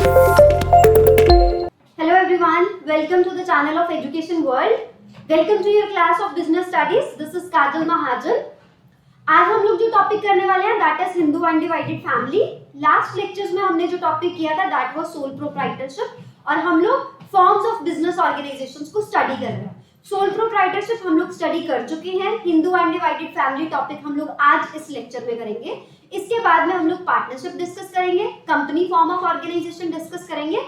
Hello everyone, welcome to the channel of Education World. Welcome to your class of Business Studies. This is Kajal Mahajan. आज हम लोग जो topic करने वाले हैं that is Hindu undivided family. Last lectures में हमने जो टॉपिक किया था दैट वाज सोल प्रोप्राइटरशिप और हम लोग फॉर्म्स ऑफ बिजनेस ऑर्गेनाइजेशंस को स्टडी कर रहे हैं. सोल प्रोप्राइटरशिप हम लोग स्टडी कर चुके हैं. हिंदू अनडिवाइडेड फैमिली टॉपिक हम लोग आज इस लेक्चर में करेंगे. इसके बाद में हम लोग पार्टनरशिप डिस्कस करेंगे, company form of organisation discuss करेंगे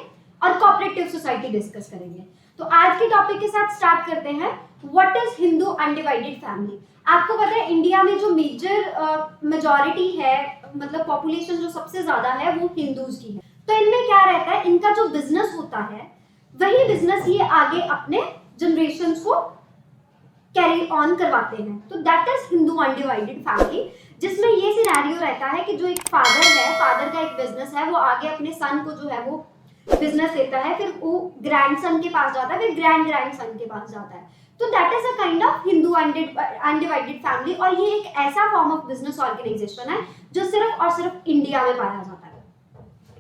और कोऑपरेटिव सोसाइटी डिस्कस करेंगे. तो आज के टॉपिक के साथ स्टार्ट करते हैं. What is Hindu undivided family? आपको पता है इंडिया में जो मेजर मेजॉरिटी है, मतलब पॉपुलेशन जो सबसे ज्यादा है वो हिंदूज की है. तो इनमें क्या रहता है, इनका जो बिजनेस होता है वही बिजनेस ये आगे अपने जनरेशंस को कैरी ऑन करवाते हैं. तो that is Hindu undivided family, जिसमें ये सिनेरियो रहता है कि जो एक फादर है, फादर का एक बिजनेस है, वो आगे अपने सन को जो है वो बिजनेस देता है, फिर वो ग्रैंडसन के पास जाता है, फिर ग्रैंड ग्रैंडसन के पास जाता है. तो that is a kind of Hindu undivided family. और ये एक ऐसा फॉर्म ऑफ बिजनेस ऑर्गेनाइजेशन है जो सिर्फ और सिर्फ इंडिया में पाया जाता है.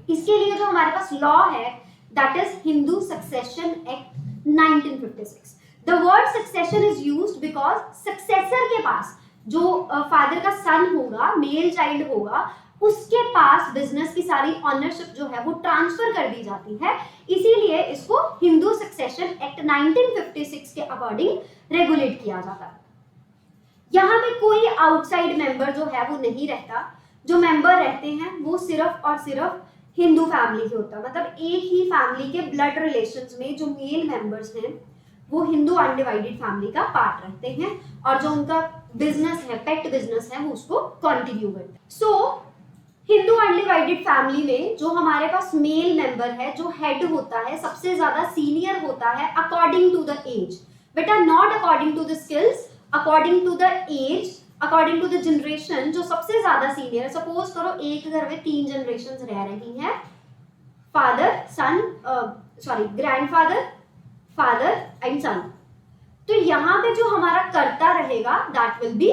इसके लिए जो हमारे पास लॉ है that is Hindu succession act 1956. The word succession is used because successor के पास जो फादर का सन होगा, मेल चाइल्ड होगा, उसके पास बिजनेस की सारी ऑनरशिप जो है वो ट्रांसफर कर दी जाती है. इसीलिए इसको हिंदू सक्सेशन एक्ट 1956 के अकॉर्डिंग रेगुलेट किया जाता है. यहाँ पे कोई आउटसाइड मेंबर जो है वो नहीं रहता. जो मेंबर रहते हैं वो सिर्फ और सिर्फ हिंदू फैमिली के होता है. मतलब एक ही फैमिली के ब्लड रिलेशंस में जो मेल मेंबर्स हैं वो हिंदू अनडिवाइडेड फैमिली का पार्ट रहते हैं और जो उनका बिजनेस है, पेट बिजनेस है, वो उसको कंटिन्यू करते हैं. सो हिंदू अनडिवाइडेड फैमिली में जो हमारे पास मेल मेंबर है, जो हेड होता है, सबसे ज्यादा सीनियर होता है अकॉर्डिंग टू द एज. बेटा not according to the skills, according to the age, according to the generation. जो सबसे ज्यादा सीनियर है, सपोज करो एक घर में 3 जनरेशन रह रही हैं, father son grandfather, father and son. तो यहाँ पे जो हमारा कर्ता रहेगा दैट विल बी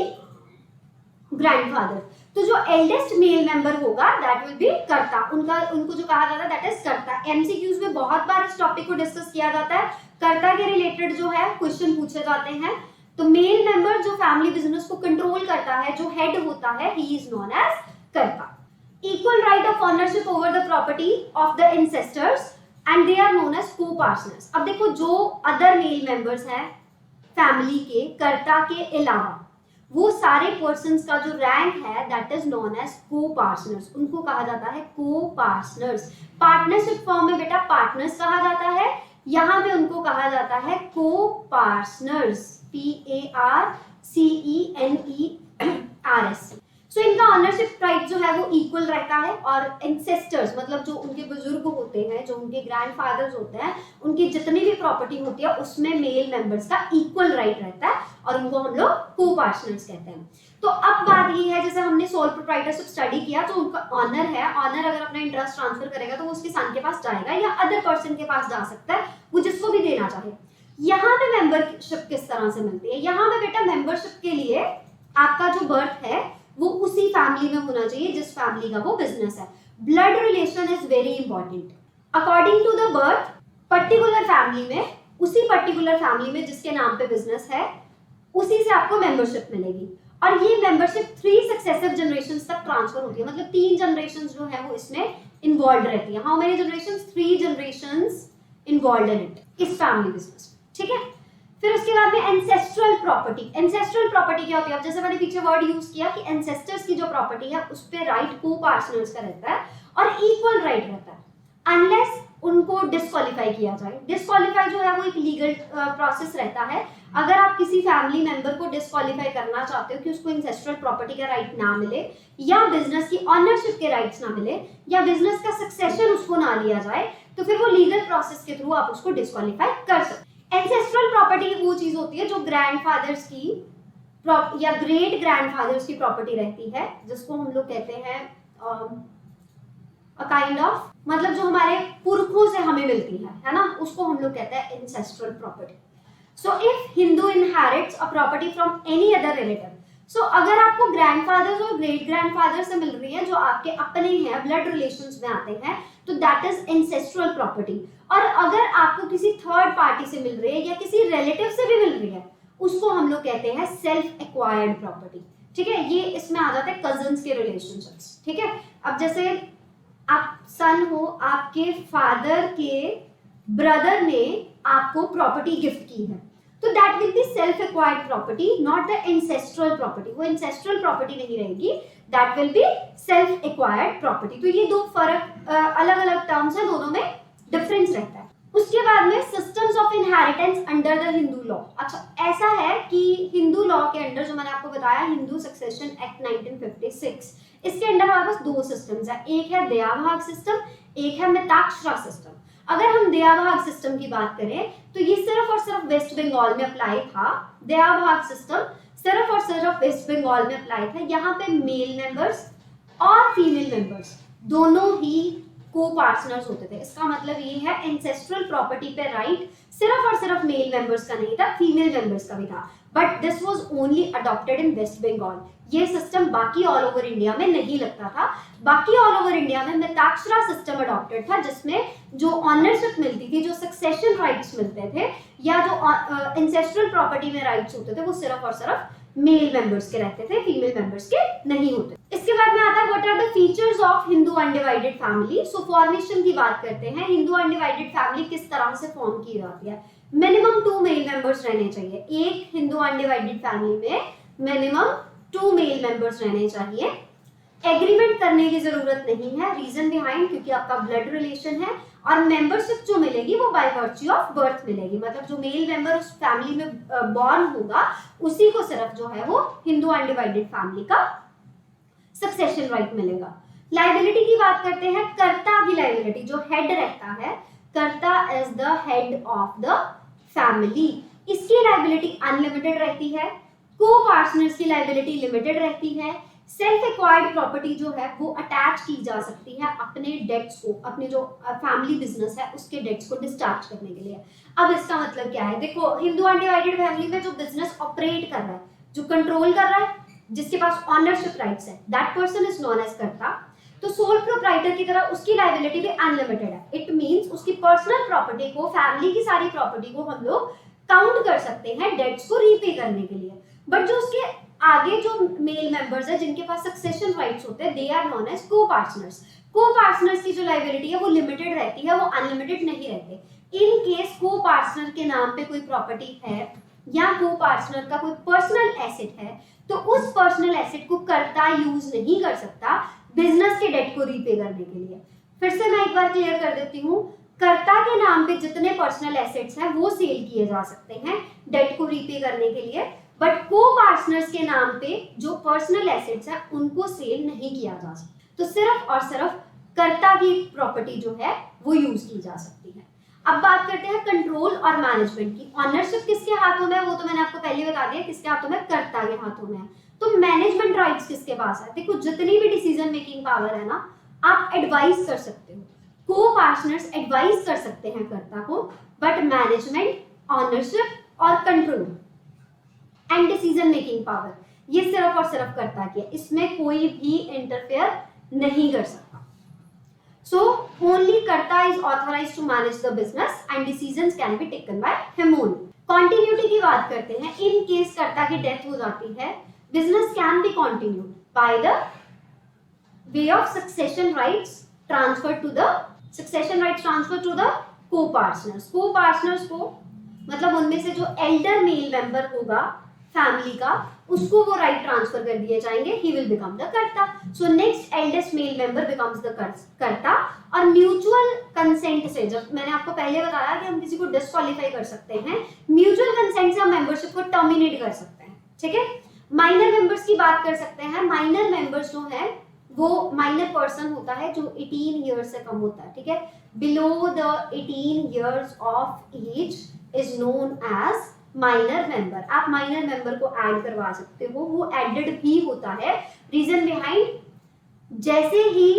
ग्रैंडफादर. तो जो एल्डेस्ट मेल मेंबर होगा दैट विल बी कर्ता. उनको जो कहा जाता है दैट इज कर्ता. एमसीक्यूज में बहुत बार इस टॉपिक को डिस्कस किया जाता है. कर्ता के रिलेटेड जो है क्वेश्चन पूछे जाते हैं. तो मेल मेंबर जो फैमिली बिजनेस को कंट्रोल करता है, जो हेड होता है, he is known as karta. Equal right of ownership over the property of the ancestors and they are known as co-partners. अब देखो जो अदर मेल मेंबर्स हैं फैमिली के, कर्ता के अलावा, वो सारे पर्सन्स का जो रैंक है दैट इज नोन एज को-पार्टनर्स. उनको कहा जाता है को-पार्टनर्स. पार्टनरशिप फॉर्म में बेटा पार्टनर्स कहा जाता है, यहाँ पे उनको कहा जाता है को-पार्टनर्स. PARCENERS. सो इनका ऑनरशिप राइट जो है वो इक्वल रहता है और एंसेस्टर्स मतलब जो उनके बुजुर्ग होते हैं, जो उनके ग्रैंडफादर्स होते हैं, उनकी जितनी भी प्रॉपर्टी होती है उसमें मेल मेंबर्स का इक्वल राइट रहता है और उनको हम लोग को-पार्टनर्स कहते हैं. तो अब बात ये है, जैसे हमने सोल प्रोप्राइटरशिप स्टडी किया, जो उनका ऑनर है, ऑनर अगर अपना इंटरेस्ट ट्रांसफर करेगा तो वो उसके सन के पास जाएगा या अदर पर्सन के पास जा सकता है, वो जिसको भी देना चाहे. यहाँ पे मेंबरशिप किस तरह से मिलती है? यहाँ पे बेटा मेंबरशिप के लिए आपका जो बर्थ है वो उसी फैमिली में होना चाहिए जिस फैमिली का वो बिजनेस है. Blood relation is very important. According to the birth particular family में, उसी पर्टिकुलर फैमिली में जिसके नाम पे बिजनेस है, उसी से आपको मेंबरशिप मिलेगी. और ये मेंबरशिप 3 सक्सेसिव जनरेशंस तक ट्रांसफर होती है. मतलब 3 जनरेशंस जो है वो इसमें इन्वॉल्व रहती है. How many generations? 3 generations involve in it, इस फैमिली बिजनेस. ठीक है. फिर उसके बाद में एंसेस्ट्रल प्रॉपर्टी. एंसेस्ट्रल प्रॉपर्टी क्या होती है? अब जैसे मैंने पीछे वर्ड यूज किया कि एंसेस्टर्स की जो प्रॉपर्टी है उस पे राइट को-पार्टनर्स का रहता है और इक्वल राइट रहता है, अनलेस उनको डिस्क्वालीफाई किया जाए. डिस्क्वालीफाई जो है वो एक लीगल प्रोसेस रहता है. अगर आप किसी फैमिली मेंबर को डिस्क्वालीफाई करना चाहते हो कि उसको एंसेस्ट्रल प्रॉपर्टी का राइट ना मिले या बिजनेस की ऑनरशिप के राइट्स ना मिले या बिजनेस का सक्सेशन उसको ना लिया जाए, तो फिर वो लीगल प्रोसेस के थ्रू आप उसको डिस्क्वालीफाई कर सकते. एंसेस्ट्रल प्रॉपर्टी वो चीज होती है जो ग्रैंडफादर्स की या ग्रेट ग्रैंडफादर्स की प्रॉपर्टी रहती है, जिसको हम लोग कहते हैं अ काइंड ऑफ, मतलब जो हमारे पुरखों से हमें मिलती है ना, उसको हम लोग कहते हैं ancestral property. So if Hindu inherits a property from any other relative, so अगर आपको ग्रैंडफादर्स और ग्रेट ग्रैंडफादर से मिल रही है जो आपके अपने हैं, ब्लड रिलेशंस में आते हैं, तो दैट इज एंसेस्ट्रल प्रॉपर्टी। और अगर आपको किसी थर्ड पार्टी से मिल रही है या किसी रिलेटिव से भी मिल रही है, उसको हम लोग कहते हैं सेल्फ एक्वायर्ड प्रॉपर्टी। ठीक है, ये इसमें आ जाते हैं कजन्स के रिलेशनशिप्स। ठीक है, अब जैसे आप सन हो, आपके फादर के ब्रदर ने आपको प्रॉपर्टी गिफ्ट की है, तो that will be self acquired property, not the ancestral property. वो एंसेस्ट्रल प्रॉपर्टी नहीं रहेगी, that will be self acquired property. तो ये दो फर्क, अलग अलग टर्म्स है, दोनों में डिफरेंस रहता है। उसके बाद में systems of inheritance under the Hindu law. अच्छा, ऐसा है कि हिंदू लॉ के अंडर, जो मैंने आपको बताया हिंदू सक्सेशन एक्ट 1956, इसके अंडर हमारे पास दो सिस्टम्स है, एक है दयाभाग सिस्टम, एक है मिताक्षरा सिस्टम। अगर हम दयाभाग सिस्टम की बात करें तो ये सिर्फ और सिर्फ वेस्ट बंगाल में अप्लाई था। दयाभाग सिस्टम सिर्फ और सिर्फ वेस्ट बंगाल में अप्लाई था। यहाँ पे मेल मेंबर्स और फीमेल मेंबर्स दोनों ही को पार्टनर्स होते थे। इसका मतलब ये है एंसेस्ट्रल प्रॉपर्टी पे राइट सिर्फ और सिर्फ मेल मेंबर्स का नहीं था, फीमेल मेंबर्स का भी था, but this was only adopted in West Bengal. ये सिस्टम बाकी ऑल ओवर इंडिया में नहीं लगता था। बाकी ऑल ओवर इंडिया में मिताक्षरा सिस्टम अडॉप्टेड था, जिसमें जो ऑनरशिप मिलती थी, जो सक्सेशन राइट्स मिलते थे, या जो एंसेस्ट्रल प्रॉपर्टी में राइट्स होते थे, वो सिर्फ और सिर्फ मेल मेंबर्स के रहते थे, फीमेल मेंबर्स के नहीं होते। इसके बाद में आता है what are the features of Hindu undivided family. So formation की बात करते हैं, हिंदू अनडिवाइडेड फैमिली किस तरह से फॉर्म की जाती है। मिनिमम 2 मेल मेंबर्स रहने चाहिए। एक हिंदू अनडिवाइडेड फैमिली में मिनिमम 2 मेल मेंबर्स रहने चाहिए। एग्रीमेंट करने की जरूरत नहीं है, रीजन बिहाइंड क्योंकि आपका ब्लड रिलेशन है, और मेंबरशिप जो मिलेगी वो बाय वर्च्यू ऑफ बर्थ मिलेगी। मतलब जो मेल मेंबर उस फैमिली में बॉर्न होगा उसी को सिर्फ जो है वो हिंदू अनडिवाइडेड फैमिली का सक्सेशन राइट मिलेगा। लायबिलिटी की बात करते हैं, कर्ता की लायबिलिटी, जो हेड रहता है, कर्ता is the head of the family, इसकी लायबिलिटी अनलिमिटेड रहती है। को पार्टनर्स की लायबिलिटी लिमिटेड रहती है। सेल्फ एक्वायर्ड प्रॉपर्टी जो है वो अटैच की जा सकती है अपने डेट्स को, अपने जो फैमिली बिजनेस है उसके डेट्स को डिस्चार्ज करने के लिए। अब इसका मतलब क्या है, देखो हिंदू अनडिवाइडेड फैमिली में जो बिजनेस ऑपरेट कर रहा है, जो कंट्रोल कर रहा है, जिसके पास ऑनरशिप राइट्स है, that person is known as karta. तो सोल प्रोप्राइटर की तरह उसकी लायबिलिटी भी अनलिमिटेड है। इट मींस उसकी पर्सनल प्रॉपर्टी को, फैमिली की सारी प्रॉपर्टी को हम लोग काउंट कर सकते हैं डेट्स को रीपे करने के लिए। बट जो उसके आगे जो मेल मेंबर्स है जिनके पास सक्सेशन राइट्स होते हैं, दे आर नोन एज को पार्टनर्स। को पार्टनर्स की जो लायबिलिटी है वो लिमिटेड रहती है, वो अनलिमिटेड नहीं रहते। इन केस को पार्टनर के नाम पे कोई प्रॉपर्टी है या को पार्टनर का कोई पर्सनल एसेट है, तो उस पर्सनल एसेट को कर्ता यूज नहीं कर सकता बिजनेस के डेट को रीपे करने के लिए। फिर से मैं एक बार क्लियर कर देती हूँ, कर्ता के नाम पे जितने पर्सनल एसेट्स हैं वो सेल किए जा सकते हैं डेट को रीपे करने के लिए, बट को पार्टनर्स के नाम पे जो पर्सनल एसेट्स हैं उनको सेल नहीं किया जा सकता। तो सिर्फ और सिर्फ कर्ता की प्रॉपर्टी जो है वो यूज की जा सकती है। अब बात करते हैं कंट्रोल और मैनेजमेंट की। ऑनरशिप किसके हाथों में है वो तो मैंने आपको पहले बता दिया, किसके हाथों में, कर्ता के हाथों में है। तो मैनेजमेंट राइट्स किसके पास है, देखो जितनी भी डिसीजन मेकिंग पावर है ना, आप एडवाइस कर सकते हो, को पार्टनर्स एडवाइस कर सकते हैं कर्ता को, बट मैनेजमेंट, ऑनरशिप और control and decision making power ये सिर्फ और सिर्फ कर्ता की है, इसमें कोई भी इंटरफेयर नहीं कर सकता। So only कर्ता is authorized to manage the business and decisions can be taken by him only. Continuity की बात करते हैं, in case कर्ता की डेथ हो जाती है, business can be continued by the way of succession rights transferred to the co-partners. Co-partners को मतलब उनमें से जो elder male member होगा फैमिली का, उसको वो राइट ट्रांसफर कर दिए जाएंगे, ही विल बिकम द कर्ता। So next eldest male member becomes the कर्ता। और म्यूचुअल कंसेंट से, जब मैंने आपको पहले बताया कि हम किसी को डिस्क्वालीफाई कर सकते हैं, म्यूचुअल कंसेंट से हम मेंबरशिप को टर्मिनेट कर सकते हैं। ठीक है, माइनर मेंबर्स की बात कर सकते हैं। माइनर मेंबर्स जो है वो माइनर पर्सन होता है जो 18 ईयर्स से कम होता है। ठीक है, below the 18 years of age is known as minor member. आप माइनर मेंबर को ऐड करवा सकते हो, वो एडेड भी होता है। रीजन बिहाइंड, जैसे ही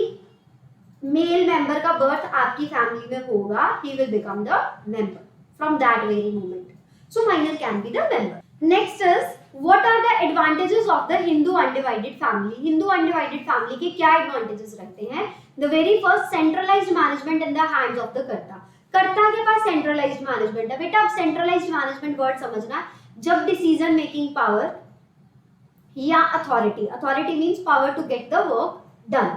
मेल मेंबर का बर्थ आपकी फैमिली में होगा, he will become the member from that very moment. So minor can be the member. Next is what are the advantages of the Hindu undivided family? Hindu undivided family के क्या advantages रहते हैं? The very first, centralised management in the hands of the karta. Karta के पास centralised management है। बेटा, अब centralised management word समझना, जब डिसीजन मेकिंग पावर या authority, authority means power to get the work done,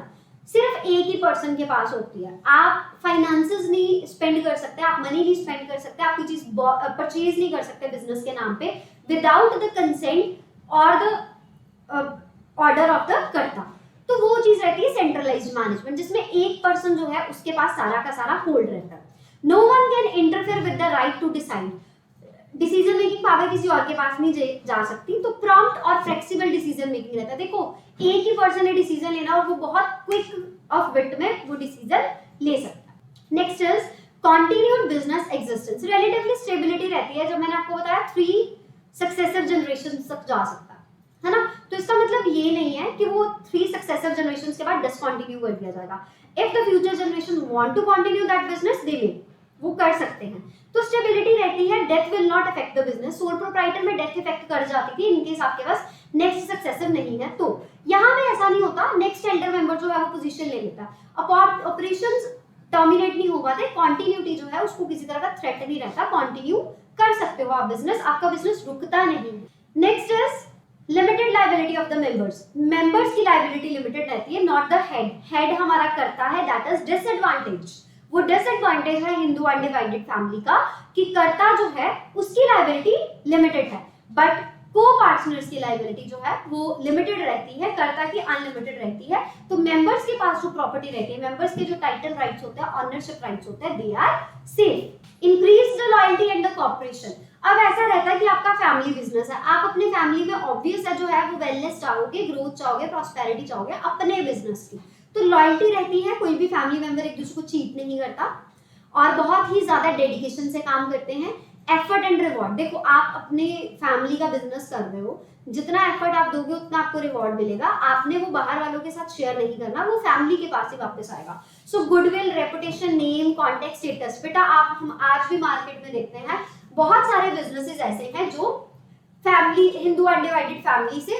सिर्फ एक ही पर्सन के पास होती है। आप फाइनेंसेस नहीं स्पेंड कर सकते, आप मनी नहीं स्पेंड कर सकते, आप कोई चीज परचेज नहीं कर सकते बिजनेस के नाम पे विदाउट द कंसेंट और द ऑर्डर ऑफ द कर्ता। तो वो चीज रहती है सेंट्रलाइज्ड मैनेजमेंट, जिसमें एक पर्सन जो है उसके पास सारा का सारा होल्ड रहता है। No one can interfere with the right to decide, decision making power किसी और के पास नहीं जा सकती। तो प्रॉम्प्ट और फ्लेक्सिबल डिसीजन मेकिंग रहता है। देखो, एक ही पर्सन ने डिसीजन लेना और वो बहुत क्विक ऑफ विट में वो डिसीजन ले सकता है। Next is continued business existence, relatively stability रहती है। जब मैंने आपको बताया 3 सक्सेसिव जनरेशन तक जा सकता है ना, तो इसका मतलब ये नहीं है कि वो 3 सक्सेसिव जनरेशन के बाद डिसकंटिन्यू कर दिया जाएगा। If the future generation want to continue that business, they will, वो कर सकते हैं। तो स्टेबिलिटी रहती है, death will not affect the business. Sole proprietor में डेथ इफेक्ट कर जाती थी इनकेस आपके पास नेक्स्ट सक्सेसिव नहीं है। तो यहाँ पे ऐसा नहीं होता, नेक्स्ट एल्डर मेंबर जो है वो पोजीशन ले लेता है। ऑपरेशंस टर्मिनेट नहीं हो पाते, कंटिन्यूटी जो है उसको किसी तरह का थ्रेट नहीं रहता, कंटिन्यू कर सकते हो आप बिजनेस, आपका बिजनेस रुकता नहीं। Next is limited liability of the members, members की लायबिलिटी लिमिटेड रहती है, नॉट द हेड। हेड हमारा करता है, दैट इज डिसएडवांटेज। वो डिसएडवांटेज है हिंदू अनडिवाइडेड फैमिली का कि कर्ता जो है उसकी लायबिलिटी लिमिटेड है, बट को पार्टनर्स की लायबिलिटी जो है वो लिमिटेड रहती है, कर्ता की अनलिमिटेड रहती है। तो मेंबर्स के पास जो प्रॉपर्टी रहती है, मेंबर्स के जो टाइटल राइट्स होते हैं, ऑनरशिप राइट्स होते हैं, they are same. Increase the loyalty and the corporation, अब ऐसा रहता है कि आपका फैमिली बिजनेस है, आप अपने फैमिली में ऑब्वियस है जो है वो वेलनेस चाहोगे, ग्रोथ चाहोगे, प्रॉस्पेरिटी चाहोगे अपने बिजनेस की, तो लॉयल्टी रहती है। कोई भी फैमिली मेंबर एक दूसरे को चीट नहीं करता और बहुत ही ज्यादा डेडिकेशन से काम करते हैं। एफर्ट एंड रिवॉर्ड, देखो आप अपने फैमिली का बिजनेस कर रहे हो, जितना एफर्ट आप दोगे उतना आपको रिवॉर्ड मिलेगा। आपने वो बाहर वालों के साथ शेयर नहीं करना, वो फैमिली के पास ही वापस आएगा। So goodwill, reputation, name, contact, status, बेटा आप हम आज भी मार्केट में देखते हैं बहुत सारे बिजनेसेस ऐसे हैं जो फैमिली, हिंदू अनडिवाइडेड फैमिली से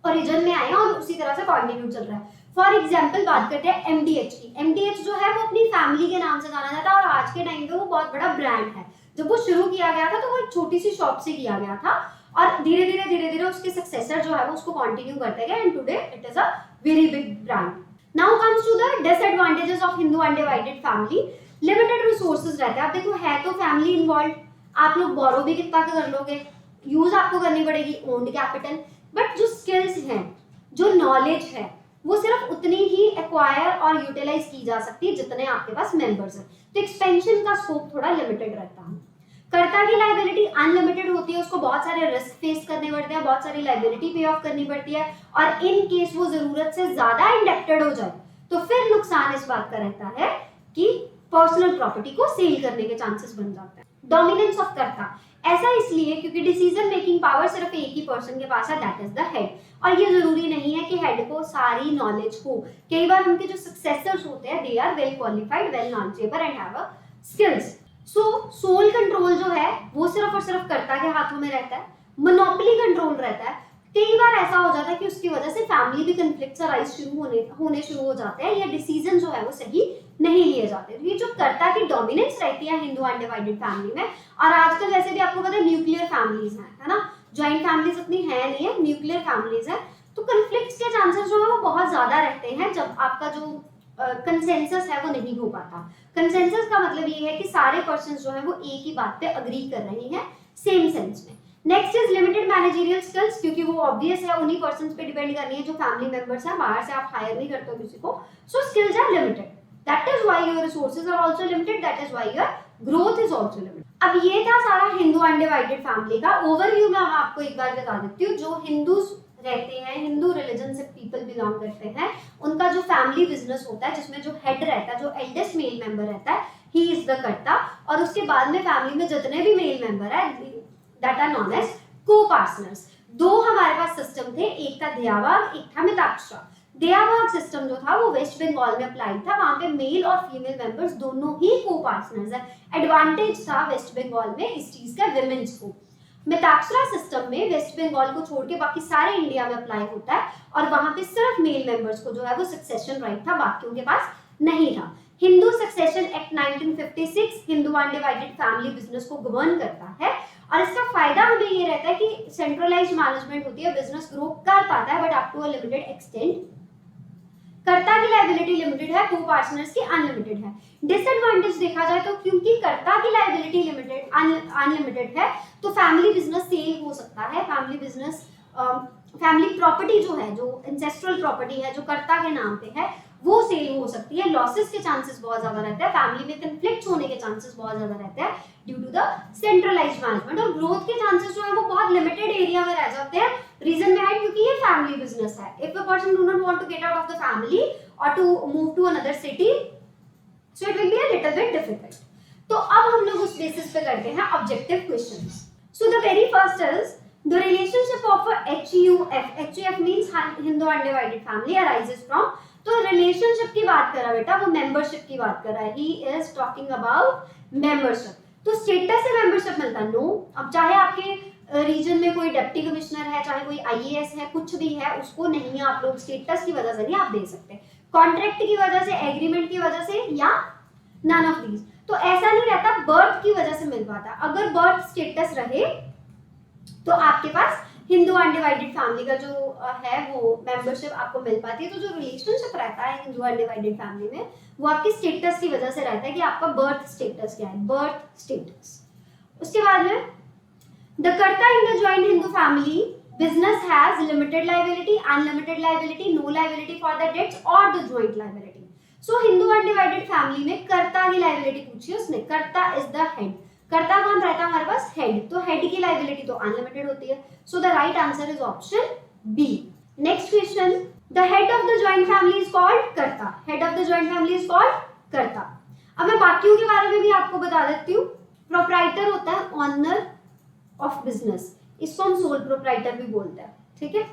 ओरिजिन में आए हैं और उसी तरह से कंटिन्यू चल रहा है। फॉर एग्जाम्पल बात करते हैं एमडीएच की। एमडीएच जो है वो अपनी फैमिली के नाम से जाना जाता है और आज के टाइम पे वो बहुत बड़ा ब्रांड है। जब वो शुरू किया गया था तो वो एक छोटी सी शॉप से किया गया था और धीरे धीरे उसके सक्सेसर जो है वो उसको कंटिन्यू करते गए and today it is a very big brand. Now comes to the disadvantages of Hindu undivided family. Limited resources रहते हैं। आप देखो है तो फैमिली इन्वॉल्व, आप लोग बोरो भी कितना कर लोगे, यूज आपको करनी पड़ेगी ओन्ड कैपिटल, बट जो स्किल्स हैं, जो नॉलेज है, वो सिर्फ उतनी ही एक्वायर और यूटिलाइज की जा सकती है जितने आपके पास मेंबर्स हैं। तो एक्सपेंशन का स्कोप थोड़ा लिमिटेड रहता है। कर्ता की लायबिलिटी अनलिमिटेड होती है, उसको बहुत सारे रिस्क फेस करने पड़ते हैं, बहुत सारी लायबिलिटी पे ऑफ करनी पड़ती है और इन केस वो जरूरत से ज्यादा इंडेप्टेड हो जाए तो फिर नुकसान इस बात का रहता है कि पर्सनल प्रॉपर्टी को सेल करने के चांसेस बन जाते हैं। डोमिनेंस ऑफ कर्ता, ऐसा इसलिए क्योंकि डिसीजन मेकिंग पावर सिर्फ एक ही पर्सन के पास है, दैट इज द हेड। और ये जरूरी नहीं है कि हेड को सारी नॉलेज हो, कई बार उनके जो सक्सेसर्स होते हैं they are well qualified, well knowledgeable and have a skills. So sole control जो है वो सिर्फ और सिर्फ कर्ता के हाथों में रहता है। मोनोपोली कंट्रोल रहता है। कई बार ऐसा हो जाता है कि उसकी वजह से फैमिली भी कंफ्लिक्ट्स अराइज होने शुरू हो जाते हैं या डिसीजन जो है वो सही नहीं लिए जाते। ये जो कर्ता की डोमिनेंस रहती है हिंदू अनडिवाइडेड फैमिली में, और आजकल वैसे भी आपको पता है न्यूक्लियर फैमिलीज हैं, है ना, जॉइंट फैमिलीज इतनी है नहीं है, न्यूक्लियर फैमिलीज है, तो कंफ्लिक्ट्स के चांसेस जो है वो बहुत ज्यादा रहते हैं जब आपका जो कंसेंसस है वो नहीं हो पाता। कंसेंसस का मतलब ये है कि सारे पर्सन जो है वो एक ही बात पे अग्री कर रहे हैं सेम सेंस में। Next is limited managerial skills, क्योंकि वो ऑब्वियस है उन्हीं पर्संस पे डिपेंड करनी है जो फैमिली मेंबर्स हैं, बाहर से आप हायर नहीं करते हो किसी को, so skills are limited, that is why your resources are also limited, that is why your growth is also limited. अब ये था सारा हिंदू अनडिवाइडेड फैमिली का ओवरव्यू। मैं आपको एक बार बता देती हूँ, जो हिंदूज रहते हैं, हिंदू रिलीजन से पीपल बिलोंग करते हैं, उनका जो फैमिली बिजनेस होता है जिसमें जो हेड रहता है, जो एल्डेस्ट मेल मेंबर रहता है, ही इज द कर्ता, और उसके बाद में फैमिली में जितने भी मेल मेंबर है दैट आर नोन एज को-पार्टनर्स। दो हमारे पास सिस्टम थे, एक था दयावाग, एक था मिताक्षरा। दयावाग सिस्टम जो था वो वेस्ट बंगाल में अप्लाइड था, वहां पे मेल और फीमेल मेंबर्स दोनों ही को-पार्टनर्स है। एडवांटेज था वेस्ट बंगाल में इस चीज का विमेन्स को। मिताक्षरा सिस्टम में वेस्ट बंगाल को छोड़ के बाकी सारे इंडिया में अप्लाई होता है और वहां पे सिर्फ मेल मेंबर्स को जो है वो सक्सेशन राइट था, बाकियों के पास नहीं था। Hindu succession act 1956 Hindu undivided family business को गवर्न करता है और इसका फायदा हमें ये रहता है कि सेंट्रलाइज्ड मैनेजमेंट होती है, बिजनेस ग्रो कर पाता है but up to a limited extent. Karta की लायबिलिटी लिमिटेड है, को पार्टनर्स की अनलिमिटेड है। डिसएडवांटेज देखा जाए तो क्योंकि कर्ता की लायबिलिटी लिमिटेड अनलिमिटेड है तो फैमिली बिजनेस सेल हो सकता है। फैमिली बिजनेस फैमिली प्रॉपर्टी जो है, जो इंसेस्ट्रल प्रॉपर्टी है जो कर्ता के नाम पे है, वो सेल हो सकती है। लॉसेस के चांसेस बहुत ज्यादा रहते हैं, फैमिली में कन्फ्लिक्ट होने के चांसेस बहुत ज्यादा रहते हैं due to the centralised management. और ग्रोथ के चांसेस जो है वो बहुत लिमिटेड एरिया में रह जाते हैं। रीजन में है क्योंकि ये फैमिली बिजनेस है। If a person do not want to get out of the family और to move to another city, so it will be a little bit difficult. तो अब हम लोग उस बेसिस पे करते हैं objective questions. So the very first is the relationship of a HUF means Hindu undivided family arises from, तो relationship की बात कर रहा है बेटा, वो मेंबरशिप की बात कर रहा है। He is talking about membership. तो स्टेटस से मेंबरशिप मिलता है? नो। अब चाहे आपके रीजन में कोई डिप्टी कमिश्नर है, चाहे कोई IAS है, कुछ भी है, उसको नहीं आप लोग स्टेटस की वजह से नहीं आप दे सकते, कॉन्ट्रैक्ट की वजह से, एग्रीमेंट की वजह से या नन ऑफ दीज। तो ऐसा नहीं रहता बर्थ की वजह से मिल पाता। अगर बर्थ स्टेटस रहे तो आपके पास हिंदू अनडिवाइडेड फैमिली का जो है वो मेंबरशिप आपको मिल पाती है। तो जो रिलेशनशिप रहता है हिंदू अनडिवाइडेड फैमिली में वो आपकी स्टेटस की वजह से रहता है कि आपका बर्थ स्टेटस क्या है, बर्थ स्टेटस। उसके बाद में the karta in the joint Hindu family business has limited liability, unlimited liability, no liability for the debts और the joint liability. So Hindu undivided family में कर्ता की लायबिलिटी पूछी उसने। कर्ता इज द हेड। कर्ता कौन रहता है हमारे पास? हेड। तो हेड की लायबिलिटी तो अनलिमिटेड होती है। So the right answer is option B. Next question, the head of the joint family is called karta. Head of the joint family is called karta. अब मैं बाकियों के बारे में भी आपको बता देती हूँ। प्रोप्राइटर होता है ऑनर ऑफ बिजनेस, इसको हम सोल प्रोप्राइटर भी बोलते हैं, ठीक है।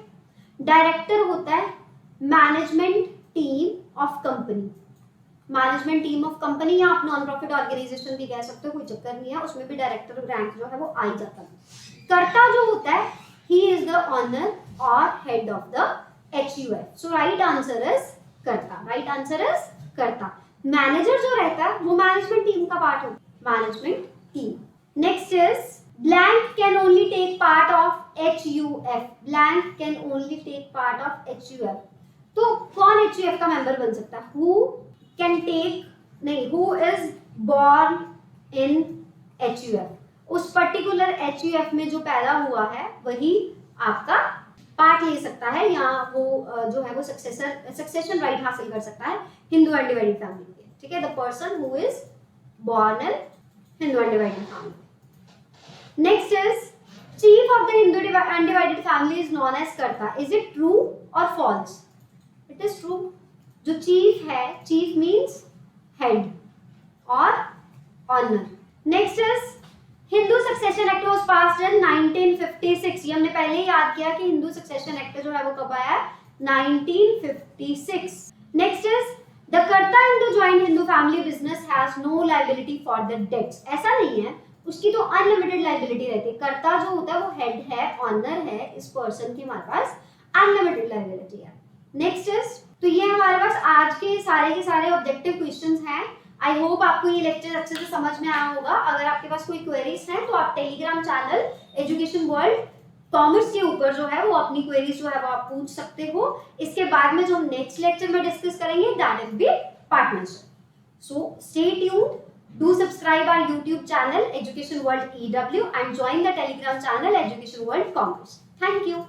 डायरेक्टर होता है management team of company, management team of company, या आप नॉन प्रॉफिट ऑर्गेनाइजेशन भी कह सकते हो, कोई चक्कर नहीं है, उसमें भी डायरेक्टर रैंक जो है वो आ ही जाता है। कर्ता जो होता है ही इज द ऑनर और head of the HUF। So right answer is कर्ता। राइट आंसर इज कर्ता। मैनेजर जो रहता है वो मैनेजमेंट टीम का पार्ट होता है, management team. Next is blank can only take part of HUF। Blank can only take part of HUF। तो कौन HUF का मेंबर बन सकता है? हु कैन टेक, नहीं, who is born in HUF। उस पर्टिकुलर HUF में जो पैदा हुआ है वही आपका पार्ट ले सकता है, या वो जो है वो सक्सेशन राइट हासिल कर सकता है हिंदू अनडिवाइडेड फैमिली के, ठीक है। The person who is born in Hindu undivided family. Next is chief of the Hindu undivided family is known as karta. Is it true और फॉल्स? It is true. जो चीफ है, चीफ मीन्स हेड और owner. Next is Hindu succession act was passed in 1956। ये हमने पहले ही याद किया कि हिंदू सक्सेशन एक्ट जो है वो कब आया? 1956। Next is the karta in the joint Hindu family business has no liability for the debts. ऐसा नहीं है, उसकी तो अनलिमिटेड लायबिलिटी रहती है। कर्ता जो होता है वो हेड है, ऑनर है, इस पर्सन की हमारे पास अनलिमिटेड लायबिलिटी है। नेक्स्ट इज, तो ये हमारे पास आज के सारे ऑब्जेक्टिव क्वेश्चंस हैं। आई होप आपको ये लेक्चर अच्छे से समझ में आया होगा। अगर आपके पास कोई क्वेरीज हैं तो आप Telegram channel education world commerce के ऊपर जो है वो अपनी क्वेरीज जो है वो आप पूछ सकते हो। इसके बाद में जो हम नेक्स्ट लेक्चर में डिस्कस करेंगे that will B partnership. So stay tuned, do subscribe our YouTube channel Education World EW and join the Telegram channel Education World Commerce. Thank you.